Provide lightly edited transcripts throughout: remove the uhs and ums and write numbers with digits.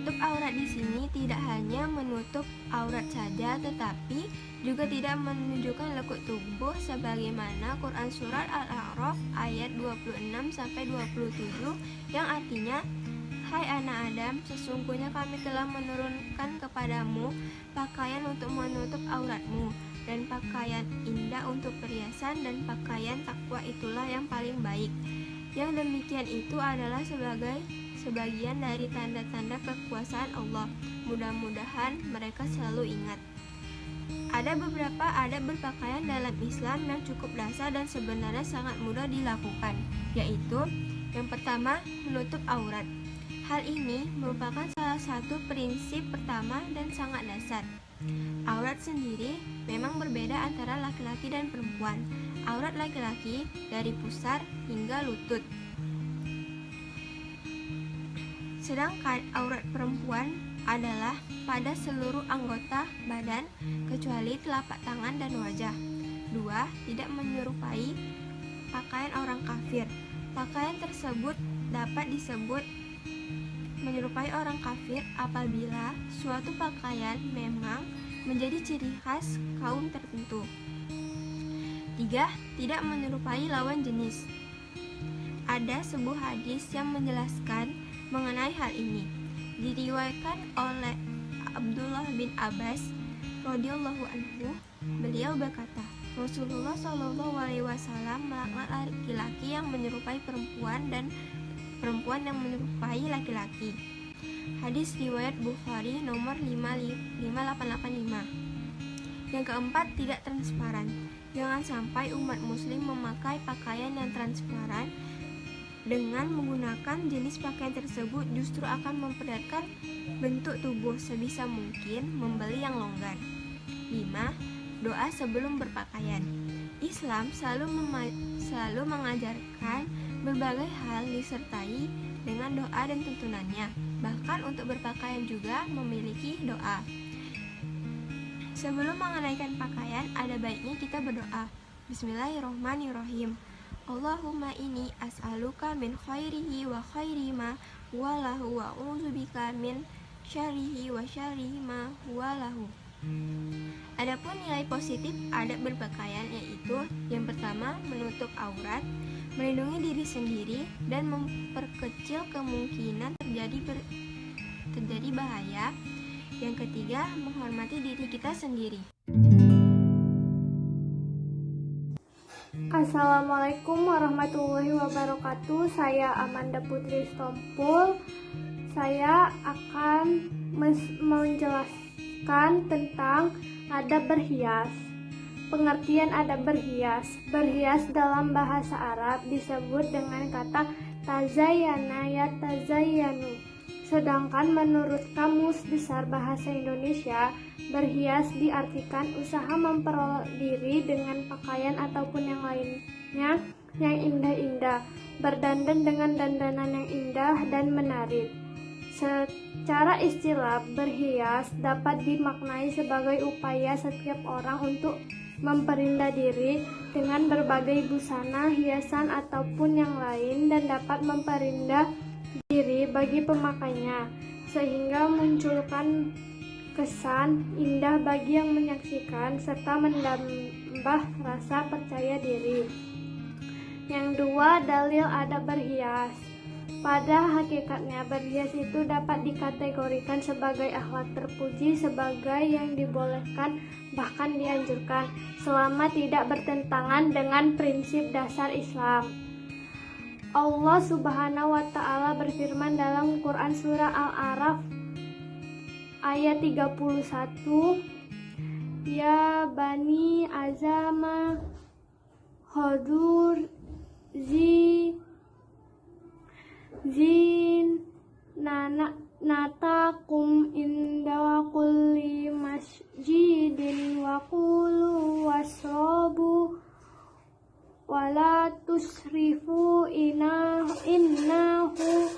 Menutup aurat di sini tidak hanya menutup aurat saja, tetapi juga tidak menunjukkan lekuk tubuh sebagaimana Quran Surat Al-A'raf ayat 26-27 yang artinya, "Hai anak Adam, sesungguhnya kami telah menurunkan kepadamu pakaian untuk menutup auratmu, dan pakaian indah untuk perhiasan, dan pakaian takwa itulah yang paling baik." Yang demikian itu adalah sebagian dari tanda-tanda kekuasaan Allah. Mudah-mudahan mereka selalu ingat. Ada beberapa adab berpakaian dalam Islam yang cukup dasar dan sebenarnya sangat mudah dilakukan, yaitu yang pertama, menutup aurat. Hal ini merupakan salah satu prinsip pertama dan sangat dasar. Aurat sendiri memang berbeda antara laki-laki dan perempuan. Aurat laki-laki dari pusar hingga lutut, sedangkan aurat perempuan adalah pada seluruh anggota badan kecuali telapak tangan dan wajah. 2. Tidak menyerupai pakaian orang kafir. Pakaian tersebut dapat disebut menyerupai orang kafir apabila suatu pakaian memang menjadi ciri khas kaum tertentu. 3. Tidak menyerupai lawan jenis. Ada sebuah hadis yang menjelaskan mengenai hal ini. Diriwayatkan oleh Abdullah bin Abbas radhiyallahu anhu, beliau berkata, Rasulullah Shallallahu alaihi wasallam melaknat laki-laki yang menyerupai perempuan dan perempuan yang menyerupai laki-laki. Hadis riwayat Bukhari nomor 5885. Yang keempat, tidak transparan. Jangan sampai umat muslim memakai pakaian yang transparan. Dengan menggunakan jenis pakaian tersebut justru akan memperlihatkan bentuk tubuh, sebisa mungkin membeli yang longgar. 5. Doa sebelum berpakaian. Islam selalu mengajarkan berbagai hal disertai dengan doa dan tuntunannya. Bahkan untuk berpakaian juga memiliki doa. Sebelum mengenakan pakaian, ada baiknya kita berdoa. Bismillahirrohmanirrohim. Allahumma inni as'aluka min khairihi wa khairi ma walahu wa a'udzubika min syarrihi wa syarri ma walahu. Adapun nilai positif adab berpakaian yaitu yang pertama, menutup aurat, melindungi diri sendiri dan memperkecil kemungkinan terjadi bahaya. Yang ketiga, menghormati diri kita sendiri. Assalamualaikum warahmatullahi wabarakatuh. Saya Amanda Putri Stompul. Saya akan menjelaskan tentang adab berhias. Pengertian adab berhias. Berhias dalam bahasa Arab disebut dengan kata tazayyana yatazayyanu. Sedangkan menurut Kamus Besar Bahasa Indonesia, berhias diartikan usaha memperoleh diri dengan pakaian ataupun yang lainnya yang indah-indah, berdandan dengan dandanan yang indah dan menarik. Secara istilah, berhias dapat dimaknai sebagai upaya setiap orang untuk memperindah diri dengan berbagai busana, hiasan, ataupun yang lain, dan dapat memperindah diri bagi pemakainya, sehingga munculkan kesan indah bagi yang menyaksikan serta menambah rasa percaya diri. Yang dua, dalil adab berhias. Pada hakikatnya berhias itu dapat dikategorikan sebagai akhlak terpuji, sebagai yang dibolehkan bahkan dianjurkan selama tidak bertentangan dengan prinsip dasar Islam. Allah Subhanahu wa Ta'ala berfirman dalam Quran Surah Al-A'raf ayat 31, Ya Bani Azama Khudur natakum inda kulli masjidin wa kulu wasrobu wala tusrifu innahu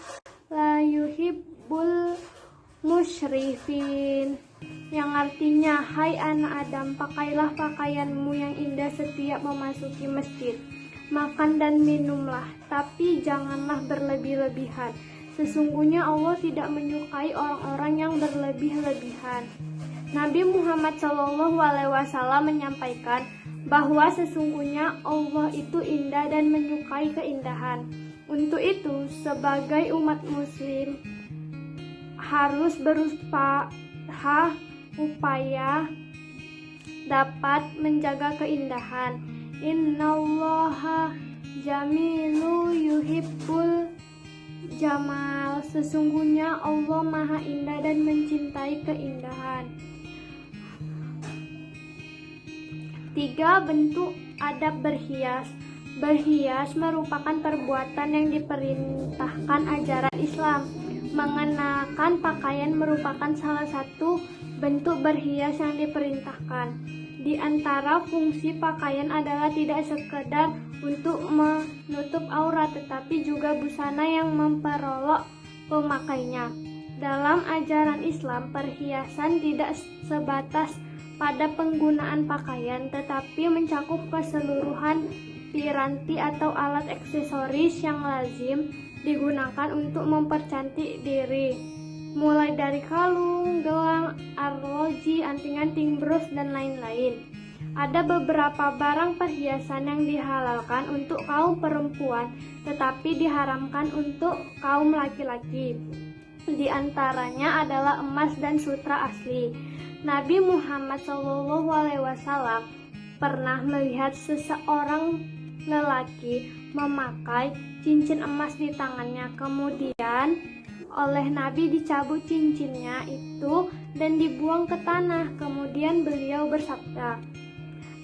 la yuhibbul musyrifin, yang artinya, hai anak Adam, pakailah pakaianmu yang indah setiap memasuki masjid. Makan dan minumlah, tapi janganlah berlebih-lebihan. Sesungguhnya Allah tidak menyukai orang-orang yang berlebih-lebihan. Nabi Muhammad SAW menyampaikan bahwa sesungguhnya Allah itu indah dan menyukai keindahan. Untuk itu, sebagai umat muslim harus berusaha upaya dapat menjaga keindahan. Innallaha jamilu yuhibbul jamal. Sesungguhnya Allah Maha Indah dan mencintai keindahan. 3. Bentuk adab berhias. Berhias merupakan perbuatan yang diperintahkan ajaran Islam. Mengenakan pakaian merupakan salah satu bentuk berhias yang diperintahkan. Di antara fungsi pakaian adalah tidak sekedar untuk menutup aurat, tetapi juga busana yang memperolok pemakainya. Dalam ajaran Islam, perhiasan tidak sebatas pada penggunaan pakaian, tetapi mencakup keseluruhan piranti atau alat aksesoris yang lazim digunakan untuk mempercantik diri, mulai dari kalung, gelang, arloji, anting-anting, bros, dan lain-lain. Ada beberapa barang perhiasan yang dihalalkan untuk kaum perempuan, tetapi diharamkan untuk kaum laki-laki. Di antaranya adalah emas dan sutra asli. Nabi Muhammad SAW pernah melihat seseorang lelaki memakai cincin emas di tangannya. Kemudian oleh Nabi dicabut cincinnya itu dan dibuang ke tanah. Kemudian beliau bersabda,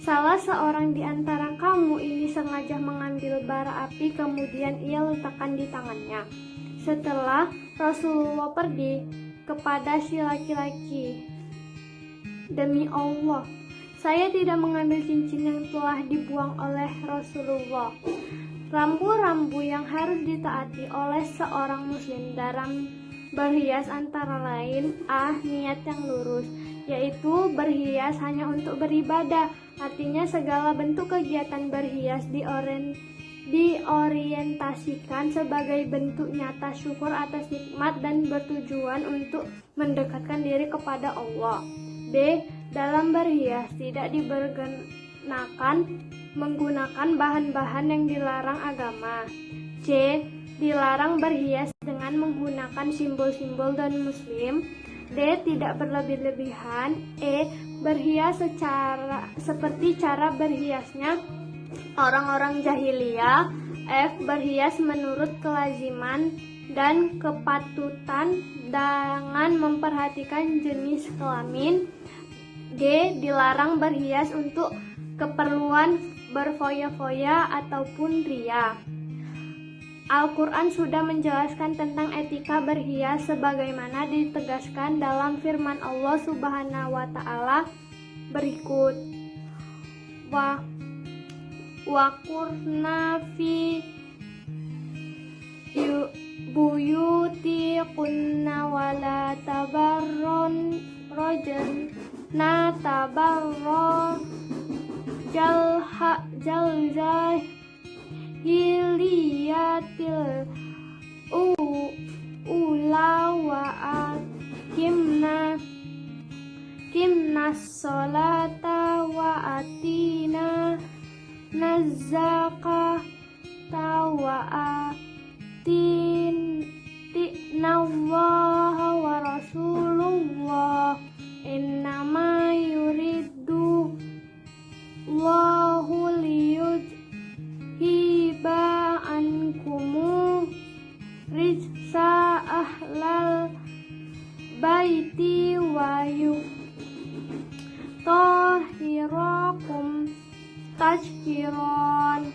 "Salah seorang di antara kamu ini sengaja mengambil bara api, kemudian ia letakkan di tangannya." Setelah Rasulullah pergi kepada si laki-laki, "Demi Allah, saya tidak mengambil cincin yang telah dibuang oleh Rasulullah." Rambu-rambu yang harus ditaati oleh seorang muslim dalam berhias antara lain: A. Niat yang lurus, yaitu berhias hanya untuk beribadah. Artinya segala bentuk kegiatan berhias diorientasikan sebagai bentuk nyata syukur atas nikmat dan bertujuan untuk mendekatkan diri kepada Allah. B. Dalam berhias tidak diperkenakan menggunakan bahan-bahan yang dilarang agama. C. Dilarang berhias dengan menggunakan simbol-simbol non-muslim. D. Tidak berlebih-lebihan. E. Berhias seperti cara berhiasnya orang-orang jahiliyah. F. Berhias menurut kelaziman dan kepatutan dengan memperhatikan jenis kelamin. G. Dilarang berhias untuk keperluan berfoya-foya ataupun ria. Al-Quran sudah menjelaskan tentang etika berhias sebagaimana ditegaskan dalam firman Allah Subhanahu wa Ta'ala berikut: wa qurna fi buyuti kunna wala tabarron rojan na tabarro jalzahiliyatil ula wa kimna sholata wa atina nazakata wa atinnallaha wa rasulullah innama yuridu Allahu liyudhiba ankumu rijsa ahlal baiti wa yutahhirakum tajhiron,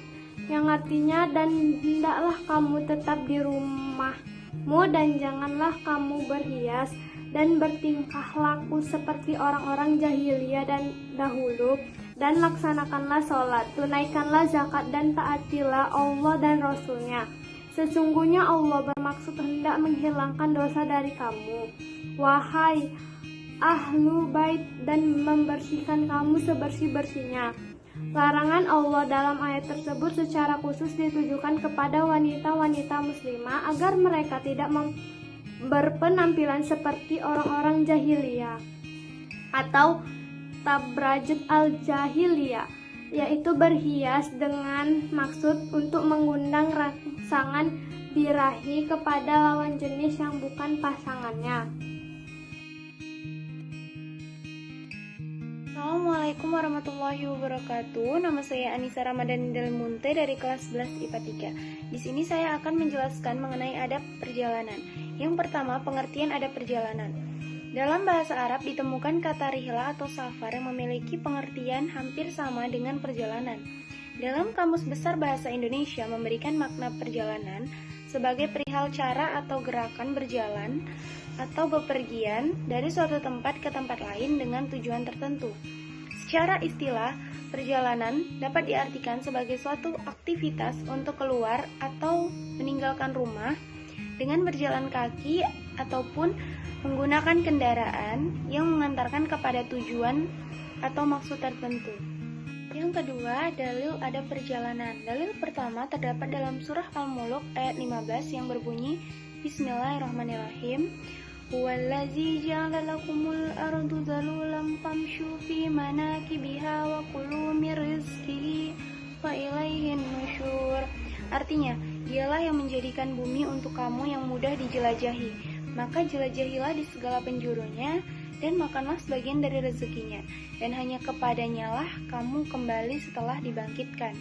yang artinya, dan hendaklah kamu tetap di rumahmu dan janganlah kamu berhias dan bertingkah laku seperti orang-orang jahiliyah dan dahulu, dan laksanakanlah sholat, tunaikanlah zakat, dan taatilah Allah dan Rasulnya. Sesungguhnya Allah bermaksud hendak menghilangkan dosa dari kamu, wahai ahlu bait, dan membersihkan kamu sebersih-bersihnya. Larangan Allah dalam ayat tersebut secara khusus ditujukan kepada wanita-wanita muslimah agar mereka tidak berpenampilan seperti orang-orang jahiliyah atau tabrajut al-jahiliyah, yaitu berhias dengan maksud untuk mengundang rangsangan birahi kepada lawan jenis yang bukan pasangannya. Assalamualaikum warahmatullahi wabarakatuh. Nama saya Anissa Ramadhani Delmunte dari kelas 11 IPA 3. Di sini saya akan menjelaskan mengenai adab perjalanan. Yang pertama, pengertian adab perjalanan. Dalam bahasa Arab ditemukan kata rihla atau safar yang memiliki pengertian hampir sama dengan perjalanan. Dalam Kamus Besar Bahasa Indonesia memberikan makna perjalanan sebagai perihal cara atau gerakan berjalan atau bepergian dari suatu tempat ke tempat lain dengan tujuan tertentu. Secara istilah, perjalanan dapat diartikan sebagai suatu aktivitas untuk keluar atau meninggalkan rumah dengan berjalan kaki ataupun menggunakan kendaraan yang mengantarkan kepada tujuan atau maksud tertentu. Yang kedua, dalil adab perjalanan. Dalil pertama terdapat dalam surah Al-Mulk ayat 15 yang berbunyi Bismillahirrahmanirrahim. Huwallazi ja'ala lakumul ardu zalulan famshu fi manakibiha wa kulu mir rizqihi wa ilaihin nusyur. Artinya, Dialah yang menjadikan bumi untuk kamu yang mudah dijelajahi. Maka jelajahilah di segala penjurunya dan makanlah sebagian dari rezekinya, dan hanya kepadanya lah kamu kembali setelah dibangkitkan.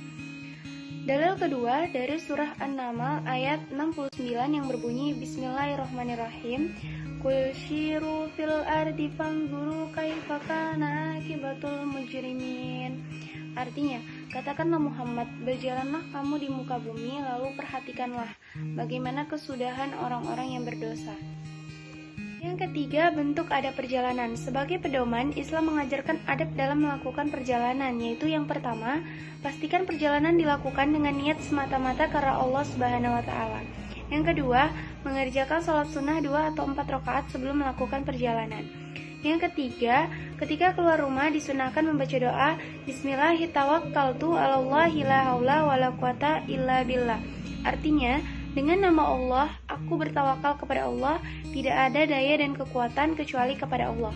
Dalil kedua dari surah An-Naml ayat 69 yang berbunyi Bismillahirrahmanirrahim. Qul siru fil ardi fanzuru kaifa kana akibatul mujrimin. Artinya, katakanlah Muhammad, berjalanlah kamu di muka bumi lalu perhatikanlah bagaimana kesudahan orang-orang yang berdosa. Yang ketiga, bentuk adab perjalanan. Sebagai pedoman, Islam mengajarkan adab dalam melakukan perjalanan, yaitu yang pertama, pastikan perjalanan dilakukan dengan niat semata-mata karena Allah Subhanahu wa Ta'ala. Yang kedua, mengerjakan sholat sunnah 2 atau 4 rakaat sebelum melakukan perjalanan. Yang ketiga, ketika keluar rumah disunahkan membaca doa Bismillahirrahmanirrahim 'alallahi la haula wala quwata illa billah. Artinya, dengan nama Allah, aku bertawakal kepada Allah, tidak ada daya dan kekuatan kecuali kepada Allah.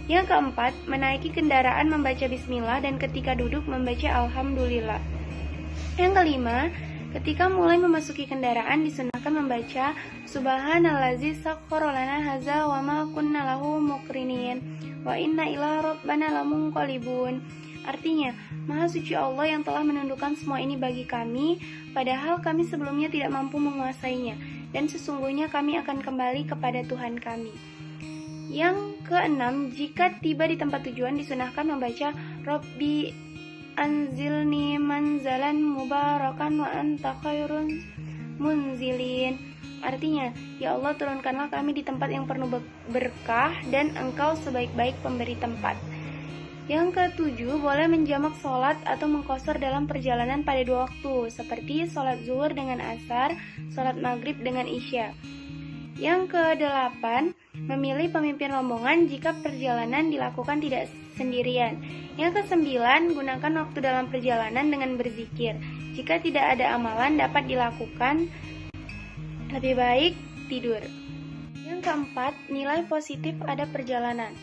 Yang keempat, menaiki kendaraan membaca bismillah dan ketika duduk membaca alhamdulillah. Yang kelima, ketika mulai memasuki kendaraan disunahkan membaca Subhanallazi sakhkhara lana hadza wa ma kunna lahu muqrinin wa inna ila rabbana lamunqalibun. Artinya, Maha suci Allah yang telah menundukkan semua ini bagi kami, padahal kami sebelumnya tidak mampu menguasainya, dan sesungguhnya kami akan kembali kepada Tuhan kami. Yang keenam, jika tiba di tempat tujuan disunahkan membaca Rabbi anzilni manzalan mubarakan wa anta khairun munzilin. Artinya, ya Allah, turunkanlah kami di tempat yang penuh berkah dan Engkau sebaik-baik pemberi tempat. Yang ketujuh, boleh menjamak sholat atau mengqashar dalam perjalanan pada 2 waktu, seperti sholat zuhur dengan asar, sholat maghrib dengan isya. Yang kedelapan, memilih pemimpin rombongan jika perjalanan dilakukan tidak sendirian. Yang kesembilan, gunakan waktu dalam perjalanan dengan berzikir. Jika tidak ada amalan dapat dilakukan, lebih baik tidur. Yang keempat, nilai positif adab perjalanan.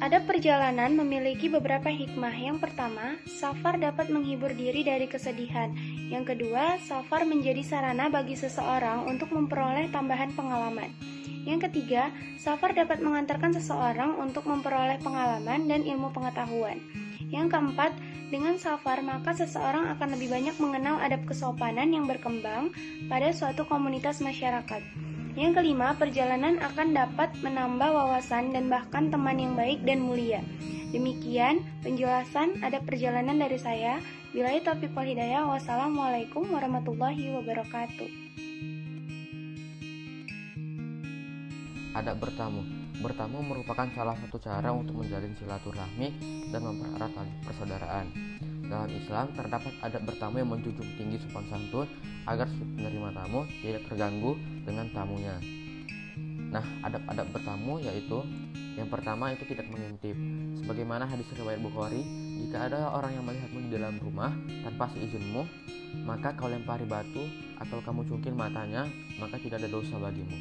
Adab perjalanan memiliki beberapa hikmah. Yang pertama, safar dapat menghibur diri dari kesedihan. Yang kedua, safar menjadi sarana bagi seseorang untuk memperoleh tambahan pengalaman. Yang ketiga, safar dapat mengantarkan seseorang untuk memperoleh pengalaman dan ilmu pengetahuan. Yang keempat, dengan safar maka seseorang akan lebih banyak mengenal adab kesopanan yang berkembang pada suatu komunitas masyarakat. Yang kelima, perjalanan akan dapat menambah wawasan dan bahkan teman yang baik dan mulia. Demikian penjelasan adab perjalanan dari saya. Billahi taufiq wal hidayah. Wassalamualaikum warahmatullahi wabarakatuh. Adab bertamu. Bertamu merupakan salah satu cara untuk menjalin silaturahmi dan mempererat tali persaudaraan. Dalam Islam terdapat adab bertamu yang menjunjung tinggi sopan santun agar si penerima tamu tidak terganggu dengan tamunya. Nah, adab-adab bertamu yaitu yang pertama itu tidak mengintip. Sebagaimana hadis riwayat Bukhari, jika ada orang yang melihatmu di dalam rumah tanpa seizinmu, maka kau lempari batu atau kamu cungkil matanya, maka tidak ada dosa bagimu.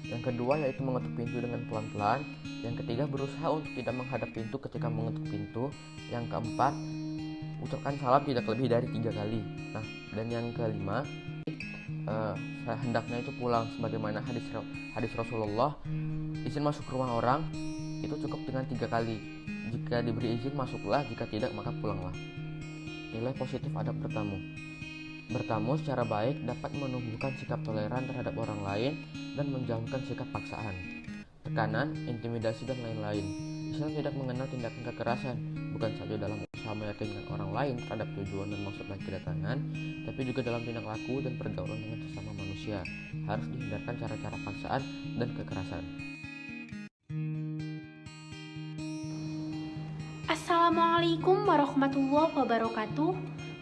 Yang kedua yaitu mengetuk pintu dengan pelan-pelan. Yang ketiga, berusaha untuk tidak menghadap pintu ketika mengetuk pintu. Yang keempat, ucapkan salam tidak lebih dari 3 kali. Nah, dan yang kelima, hendaknya itu pulang sebagaimana hadis Rasulullah, izin masuk rumah orang itu cukup dengan 3 kali. Jika diberi izin masuklah, jika tidak maka pulanglah. Nilai positif adab bertamu. Bertamu secara baik dapat menumbuhkan sikap toleran terhadap orang lain dan menjauhkan sikap paksaan, tekanan, intimidasi, dan lain-lain. Islam tidak mengenal tindakan kekerasan, bukan saja dalam usaha meyakinkan orang lain terhadap tujuan dan maksud baik kedatangan, tapi juga dalam tindak laku dan pergaulan dengan sesama manusia. Harus dihindarkan cara-cara paksaan dan kekerasan. Assalamualaikum warahmatullahi wabarakatuh.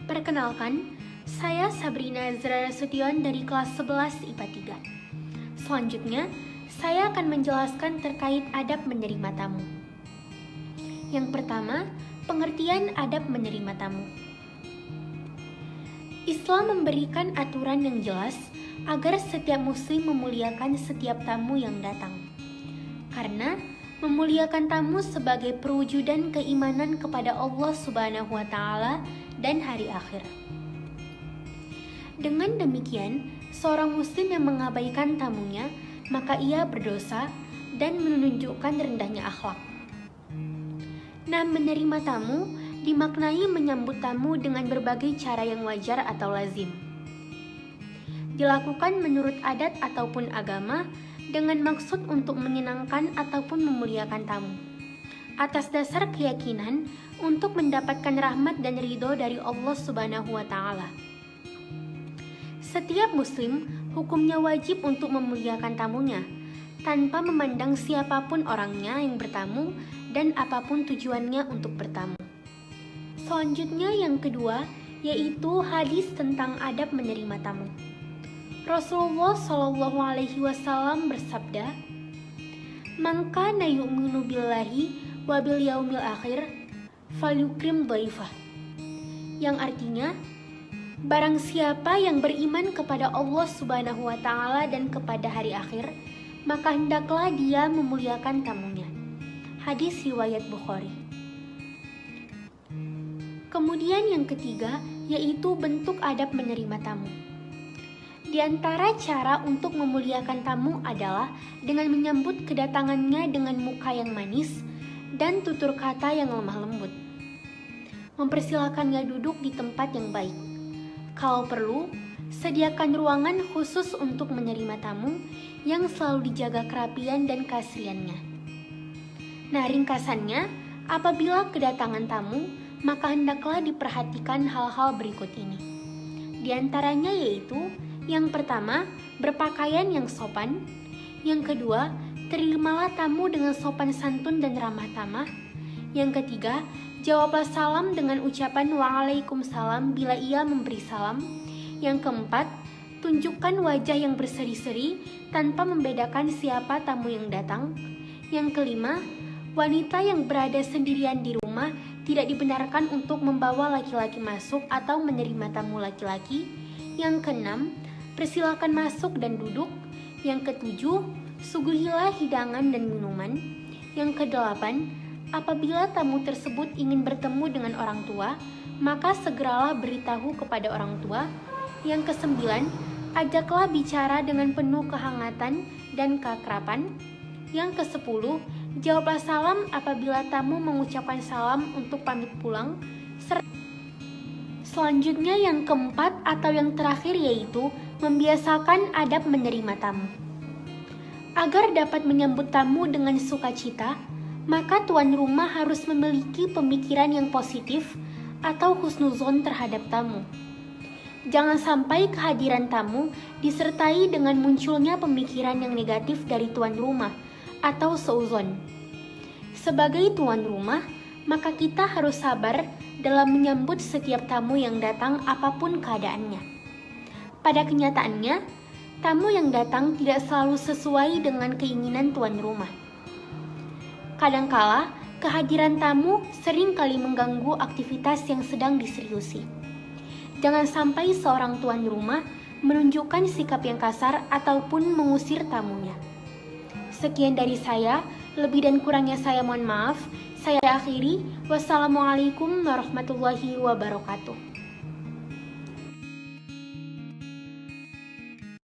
Perkenalkan, saya Sabrina Azra Nasution dari kelas 11 IPA 3. Selanjutnya, saya akan menjelaskan terkait adab menerima tamu. Yang pertama, pengertian adab menerima tamu. Islam memberikan aturan yang jelas agar setiap muslim memuliakan setiap tamu yang datang. Karena memuliakan tamu sebagai perwujudan keimanan kepada Allah Subhanahu wa taala dan hari akhir. Dengan demikian, seorang muslim yang mengabaikan tamunya, maka ia berdosa dan menunjukkan rendahnya akhlak. Nah, menerima tamu dimaknai menyambut tamu dengan berbagai cara yang wajar atau lazim. Dilakukan menurut adat ataupun agama dengan maksud untuk menyenangkan ataupun memuliakan tamu. Atas dasar keyakinan untuk mendapatkan rahmat dan ridho dari Allah Subhanahu wa taala. Setiap muslim hukumnya wajib untuk memuliakan tamunya, tanpa memandang siapapun orangnya yang bertamu dan apapun tujuannya untuk bertamu. Selanjutnya yang kedua, yaitu hadis tentang adab menerima tamu. Rasulullah Shallallahu Alaihi Wasallam bersabda, "Man kana yu'minu billahi wa bil yaumil akhir, falyukrim dhaifah." Yang artinya, barang siapa yang beriman kepada Allah Subhanahu wa taala dan kepada hari akhir, maka hendaklah dia memuliakan tamunya. Hadis riwayat Bukhari. Kemudian yang ketiga, yaitu bentuk adab menerima tamu. Di antara cara untuk memuliakan tamu adalah dengan menyambut kedatangannya dengan muka yang manis dan tutur kata yang lemah lembut. Mempersilakannya duduk di tempat yang baik. Kalau perlu, sediakan ruangan khusus untuk menerima tamu yang selalu dijaga kerapian dan keasriannya. Nah, ringkasannya, apabila kedatangan tamu, maka hendaklah diperhatikan hal-hal berikut ini. Di antaranya yaitu, yang pertama, berpakaian yang sopan. Yang kedua, terimalah tamu dengan sopan santun dan ramah tamah. Yang ketiga, jawablah salam dengan ucapan waalaikumsalam bila ia memberi salam. Yang keempat, tunjukkan wajah yang berseri-seri tanpa membedakan siapa tamu yang datang. Yang kelima, wanita yang berada sendirian di rumah tidak dibenarkan untuk membawa laki-laki masuk atau menerima tamu laki-laki. Yang keenam, persilakan masuk dan duduk. Yang ketujuh, suguhilah hidangan dan minuman. Yang kedelapan, apabila tamu tersebut ingin bertemu dengan orang tua, maka segeralah beritahu kepada orang tua. Yang kesembilan, ajaklah bicara dengan penuh kehangatan dan keakraban. Yang kesepuluh, jawablah salam apabila tamu mengucapkan salam untuk pamit pulang. Selanjutnya yang keempat atau yang terakhir yaitu membiasakan adab menerima tamu. Agar dapat menyambut tamu dengan sukacita, maka tuan rumah harus memiliki pemikiran yang positif atau husnuzon terhadap tamu. Jangan sampai kehadiran tamu disertai dengan munculnya pemikiran yang negatif dari tuan rumah atau seuzon. Sebagai tuan rumah, maka kita harus sabar dalam menyambut setiap tamu yang datang apapun keadaannya. Pada kenyataannya, tamu yang datang tidak selalu sesuai dengan keinginan tuan rumah. Kadangkala, kehadiran tamu sering kali mengganggu aktivitas yang sedang diseriusi. Jangan sampai seorang tuan rumah menunjukkan sikap yang kasar ataupun mengusir tamunya. Sekian dari saya, lebih dan kurangnya saya mohon maaf. Saya akhiri, wassalamualaikum warahmatullahi wabarakatuh.